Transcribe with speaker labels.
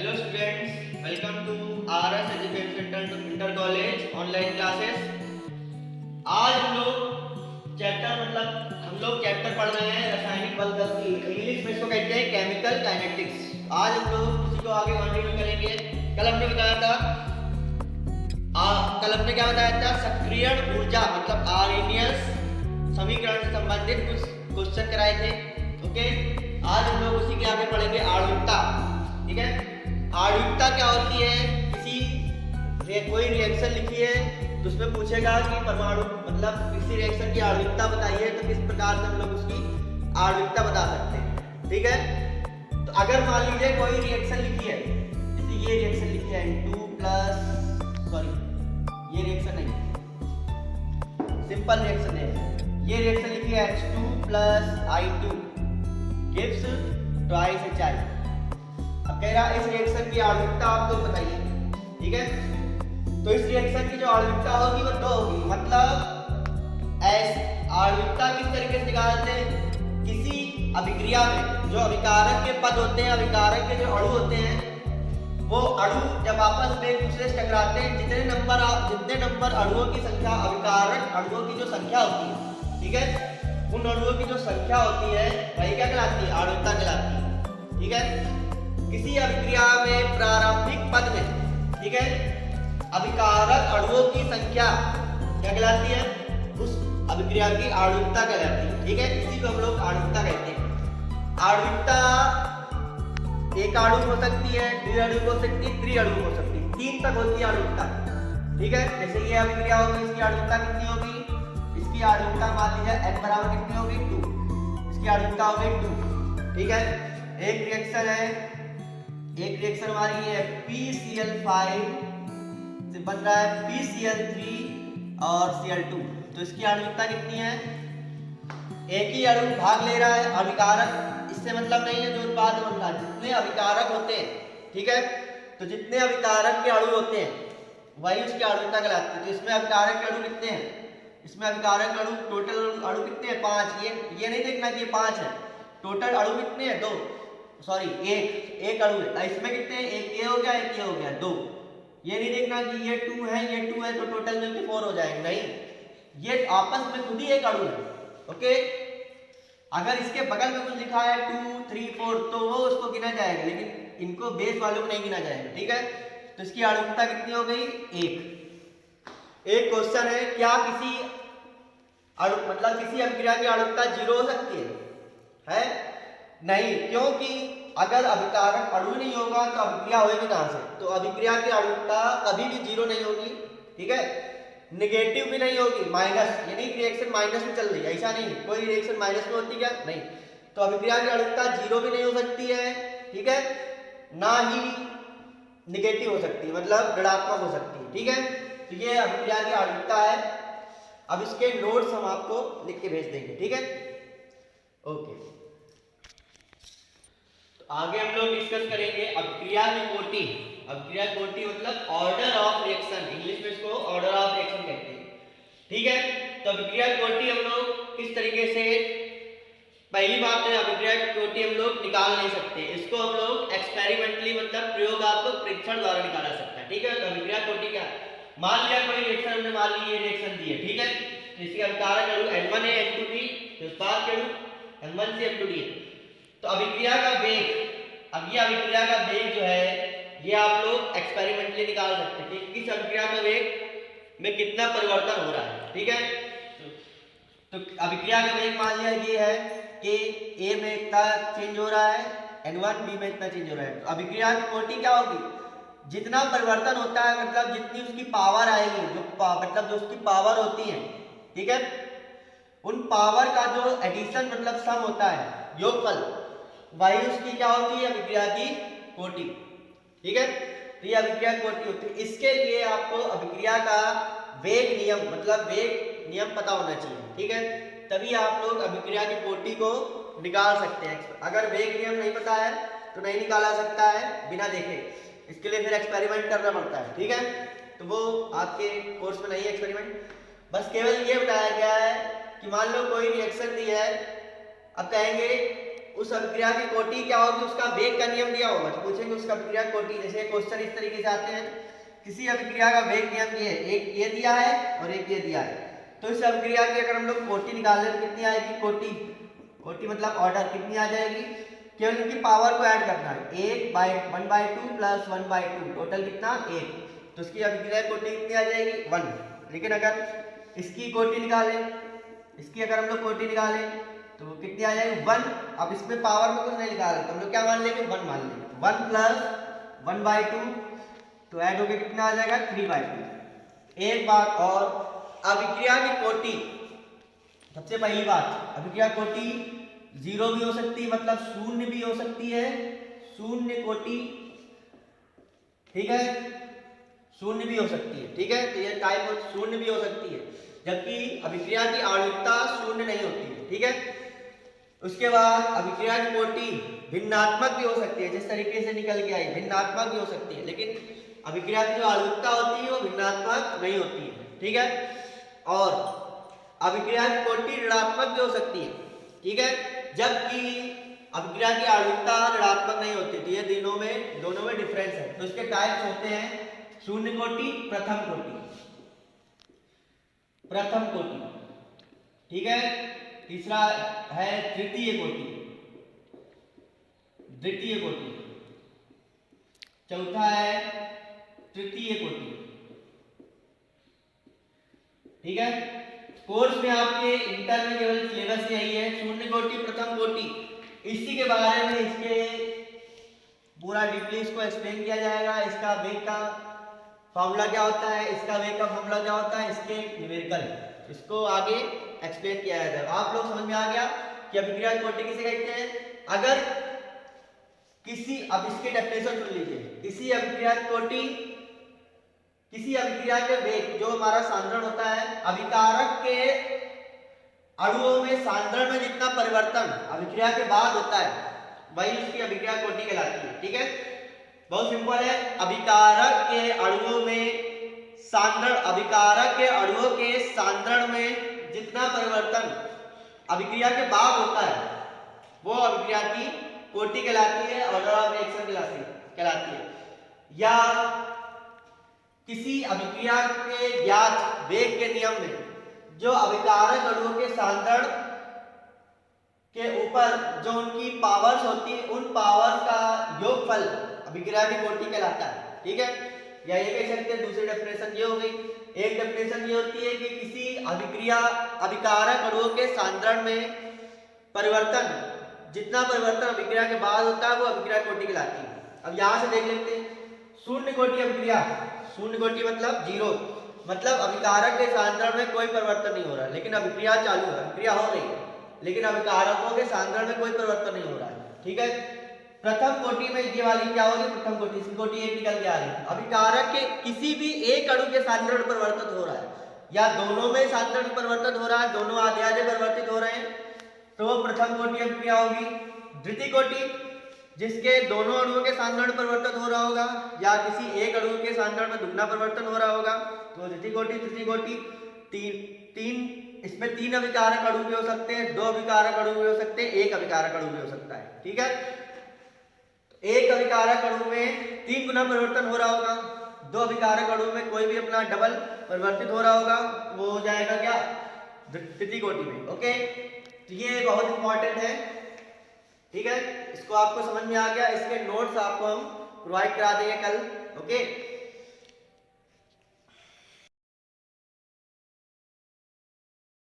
Speaker 1: Hello students, welcome to RS education centre inter college online classes. आज हम लोग chapter पढ़ रहे हैं रासायनिक बल की। इंग्लिश में इसको कहते हैं केमिकल काइनेटिक्स। आज हम लोग इसी को आगे कंटिन्यू करेंगे। कल हमने क्या बताया था, सक्रियण ऊर्जा मतलब आर्हेनियस समीकरण से संबंधित कुछ क्वेश्चन कराए थे। ओके, आज हम लोग उसी के आगे पढ़ेंगे आणविकता। ठीक है, आणविकता क्या होती है? कोई रिएक्शन लिखी है तो उसमें पूछेगा कि परमाणु मतलब किसी रिएक्शन की आणविकता बताइए, तो किस प्रकार से हम लोग उसकी आणविकता बता सकते हैं। ठीक है, तो अगर मान लीजिए कोई रिएक्शन लिखी है, जैसे ये रिएक्शन लिखी है ये रिएक्शन नहीं, सिंपल रिएक्शन है। ये रिएक्शन लिखी है H2 + I2 gives twice HI। अब कह रहा इस रिएक्शन की आणविकता आपको बताइए। ठीक है, तो इस रिएक्शन की जो आणविकता होगी वो 2 होगी। मतलब आणविकता किस तरीके से निकालते हैं? किसी अभिक्रिया में जो अभिकारक के पद होते हैं, अभिकारक के जो अणु होते हैं, वो अणु जब आपस में एक दूसरे से टकराते हैं, जितने नंबर अणुओं की संख्या, अभिकारक अणुओं की जो संख्या होती है, ठीक है, उन अणुओं की जो संख्या होती है वही क्या कहलाती है? आणविकता कहलाती है। ठीक है, किसी अभिक्रिया में प्रारंभिक पद में, ठीक है, अभिकारक अणुओं की संख्या क्या कहलाती है? उस अभिक्रिया की आणविकता कहलाती है। ठीक है, इसी को हम लोग आणविकता कहते हैं। आणविकता एक अणु हो सकती है, द्विअणु हो सकती है, त्रिअणु हो सकती है, 3 तक होती है आणविकता। ठीक है, जैसे ये अभिक्रिया होगी, इसकी आणविकता कितनी होगी? इसकी आणविकता मान लीजिए n बराबर कितनी होगी? 2। इसकी आणविकता होगी 2। ठीक है, एक रिएक्शन हमारी है PCl5 से बन रहा है PCl3 और Cl2, तो इसकी आणविकता कितनी है? एक ही अणु भाग ले रहा है, अभिकारक इससे मतलब नहीं है जो उत्पाद बन रहा है, जितने अभिकारक होते हैं, ठीक है, तो जितने अभिकारक के अणु होते हैं वही उसकी आणविकता कहलाती है। तो इसमें अभिकारक के अणु कितने हैं? इसमें अभिकारक अणु टोटल अणु कितने हैं? 5। ये नहीं देखना कि ये 5 है, टोटल अणु कितने हैं? 2, सॉरी एक अणु है। इसमें कितने हैं? एक ये हो गया, एक ये हो गया, 2। ये नहीं देखना कि ये 2 है, ये 2 है, तो टोटल मिलके 4 हो जाएंगे, नहीं, ये आपस में खुद ही एक अणु है। ओके, अगर इसके बगल में कुछ लिखा है 2, 3, 4 तो वो उसको गिना जाएगा, लेकिन इनको बेस वालों को नहीं गिना जाएगा। ठीक है, तो इसकी आणविकता कितनी हो गई? 1। एक क्वेश्चन है, क्या किसी अभिक्रिया की आणविकता 0 हो सकती है? नहीं, क्योंकि अगर अभिकारक अणु नहीं होगा तो अभिक्रिया होगी कहां से? तो अभिक्रिया की आणविकता कभी भी 0 नहीं होगी। ठीक है, नेगेटिव भी नहीं होगी, माइनस, यानी रिएक्शन माइनस में चल रही है, ऐसा नहीं, कोई रिएक्शन माइनस में होती क्या? नहीं, तो अभिक्रिया की आणविकता 0 भी नहीं हो सकती है, ठीक है, ना ही नेगेटिव हो सकती है, मतलब ऋणात्मक हो सकती है। ठीक है, तो ये अभिक्रिया की आणविकता है। अब इसके नोट्स हम आपको लिख के भेज देंगे। ठीक है, ओके, तो आगे हम लोग डिस्कस करेंगे अभिक्रिया की कोटि। अभिक्रिया की कोटि मतलब ऑर्डर ऑफ रिएक्शन, इंग्लिश में इसको ऑर्डर ऑफ रिएक्शन कहते हैं। ठीक है, तो अभिक्रिया की कोटि हम लोग किस तरीके से, पहली बात है अभिक्रिया की कोटि हम लोग निकाल नहीं सकते, इसको हम लोग एक्सपेरिमेंटली मतलब प्रयोगात्मक परीक्षण द्वारा निकाला सकता है। ठीक है, तो अभिक्रिया कोटि क्या है? मान लिया कोई रिएक्शन, हमने मान ली ये रिएक्शन दी है, ठीक है, तो इसके अभिकारक अणु N1 है, N2 भी, तो उत्पाद के अणु M1 से M2 है। तो अभिक्रिया का वेग, अब ये अभिक्रिया का वेग जो है ये आप लोग एक्सपेरिमेंटली निकाल सकते हैं कि किस अभिक्रिया का वेग में कितना परिवर्तन हो रहा है। ठीक है, तो अभिक्रिया का वेग मान लिया ये है कि A में इतना चेंज हो रहा है, N1, B में इतना चेंज हो रहा है। तो अभिक्रिया की कोटि क्या होगी? जितना परिवर्तन होता है मतलब जितनी उसकी पावर आएगी, जो उसकी पावर होती है, ठीक है, उन पावर का जो एडिशन मतलब सम होता है, योगफल, वही उसकी क्या होती है? अभिक्रिया की कोटि। ठीक है, तो ये अभिक्रिया की कोटि होती है। इसके लिए आपको अभिक्रिया का वेग नियम मतलब वेग नियम पता होना चाहिए। ठीक है, तभी आप लोग अभिक्रिया की कोटि को निकाल सकते हैं। अगर वेग नियम नहीं पता है तो नहीं निकाला सकता है बिना देखे, इसके लिए फिर एक्सपेरिमेंट करना पड़ता है। ठीक है, तो वो आपके कोर्स में नहीं है एक्सपेरिमेंट, बस केवल ये बताया गया है कि मान लो कोई रिएक्शन दी है, अब कहेंगे उस अभिक्रिया की कोटि क्या होगी, उसका वेग का नियम दिया होगा तो पूछेंगे उसका अभिक्रिया कोटि। जैसे क्वेश्चन इस तरीके से आते हैं, किसी अभिक्रिया का वेग नियम ये है, एक ये दिया है और एक ये दिया है, तो इस अभिक्रिया की अगर हम लोग कोटि निकालें तो कितनी आएगी कोटि, कोटि मतलब ऑर्डर कितनी आ जाएगी, केवल इनकी पावर को ऐड करना है, 1/1/2 प्लस 1/2 टोटल कितना 1, तो इसकी अभिक्रिया कोटि कितनी आ जाएगी 1। लेकिन अगर इसकी कोटि निकालें, इसकी अगर हम लोग कोटि निकालें तो कितनी आ जाएगी 1। अब इसमें पावर में कुछ नहीं निकाला तो हम लोग क्या मान लेंगे 1 मान लेंगे, 1 प्लस 1/2 तो ऐड होके कितना आ जाएगा 3/2। एक बात और, अभिक्रिया की कोटि, सबसे पहली बात अभिक्रिया कोटि 0 भी हो सकती है, मतलब शून्य भी हो सकती है, शून्य कोटि, ठीक है, शून्य भी हो सकती है, ठीक है, तो ये टाइप शून्य भी हो सकती है, जबकि अभिक्रिया की आणविकता शून्य नहीं होती है, ठीक है। उसके बाद अभिक्रिया की कोटि भिन्नात्मक भी हो सकती है, जिस तरीके से निकल के आई भिन्नात्मक भी हो सकती है, लेकिन अभिक्रिया की जो आणविकता होती है वो भिन्नात्मक नहीं होती है, ठीक है। और अभिक्रिया की कोटि ऋणात्मक भी हो सकती है, ठीक है, जबकि अभिक्रिया की आणविकता ऋणात्मक नहीं होती, तो ये दोनों में डिफरेंस है। तो इसके टाइप्स होते हैं शून्य कोटि, प्रथम कोटि, प्रथम कोटि, ठीक है। तीसरा है तृतीय कोटि, द्वितीय कोटि, चौथा है तृतीय कोटि, ठीक है। कोर्स में आपके इंटर में केवल सिलेबस यही है, शून्य कोटि, प्रथम कोटि, इसी के बारे में इसके पूरा डीपली इसको एक्सप्लेन किया जाएगा। इसका वेग का फॉर्मूला क्या होता है, इसका वेग का फॉर्मूला क्या होता है, इसके न्यूमेरिकल, इसको आगे एक्सप्लेन किया जाएगा। आप लोग समझ में आ गया कि अभिक्रिया की कोटि किसे कहते हैं। अगर किसी, अब इसके डेफिनेशन सुन लीजिए, किसी अभिक्रिया की कोटि, किसी अभिक्रिया के वेग जो हमारा सांद्रण होता है, अभिकारक के अणुओं में सांद्रण में जितना परिवर्तन अभिक्रिया के बाद होता है वही उसकी अभिक्रिया कोटि कहलाती है, ठीक है। बहुत सिंपल है, अभिकारक के अणुओं में सांद्रण, अभिकारक के अणुओं के सांद्रण में जितना परिवर्तन अभिक्रिया के बाद होता है वो अभिक्रिया की कोटि कहलाती है, ऑर्डर ऑफ रिएक्शन कहलाती है। या किसी अभिक्रिया के ज्ञात वेग के नियम में जो अभिकारक अणुओं के सांद्रण के ऊपर जो उनकी पावर्स होती है, उन पावर्स का योगफल अभिक्रिया की कोटि कहलाता है, ठीक है। या ये कह सकते हैं, दूसरी डेफिनेशन ये हो गई। एक डेफिनेशन ये होती है कि किसी अभिकारक अणुओं के सांद्रण में परिवर्तन, जितना परिवर्तन अभिक्रिया के बाद होता है वो अभिक्रिया कोटि कहलाती है। अब यहाँ से देख लेते हैं, शून्य कोटि अभिक्रिया, शून्य कोटि मतलब 0, मतलब अभिकारक के सांद्रण में कोई परिवर्तन नहीं हो रहा है, लेकिन अभिक्रिया चालू है, अभिक्रिया हो रही है, लेकिन अभिकारकों के सांद्रण में कोई परिवर्तन नहीं हो रहा है, ठीक है। प्रथम कोटि में ये वाली क्या होगी, प्रथम कोटि, इसकी कोटि एक निकल के आ रही है, अभिकारक के किसी भी एक अणु के सांद्रण परिवर्तित हो रहा है या दोनों में सांद्रण परिवर्तित हो रहा है, दोनों आधे आधे परिवर्तित हो रहे हैं, तो वो प्रथम कोटि अभिक्रिया होगी। द्वितीय कोटि, जिसके दोनों अणुओं के सांद्रण परिवर्तित हो रहा होगा या किसी एक अणु के सांद्रण में दुगना परिवर्तन हो रहा होगा, तो द्वितीय कोटि। तृतीय कोटि, इसमें 3 अभिकारक अणु भी हो सकते हैं, 2 अभिकारक अणु भी हो सकते हैं, 1 अभिकारक अणु भी हो सकता है, ठीक है। एक अभिकारक अणु में 3 गुना परिवर्तन हो रहा होगा, 2 अभिकारक अणु में कोई भी अपना डबल परिवर्तित हो रहा होगा, वो हो जाएगा क्या तृतीय कोटि में, ओके। तो ये बहुत इंपॉर्टेंट है, ठीक है। इसको आपको समझ में आ गया, इसके नोट्स आपको हम प्रोवाइड करा देंगे कल, ओके।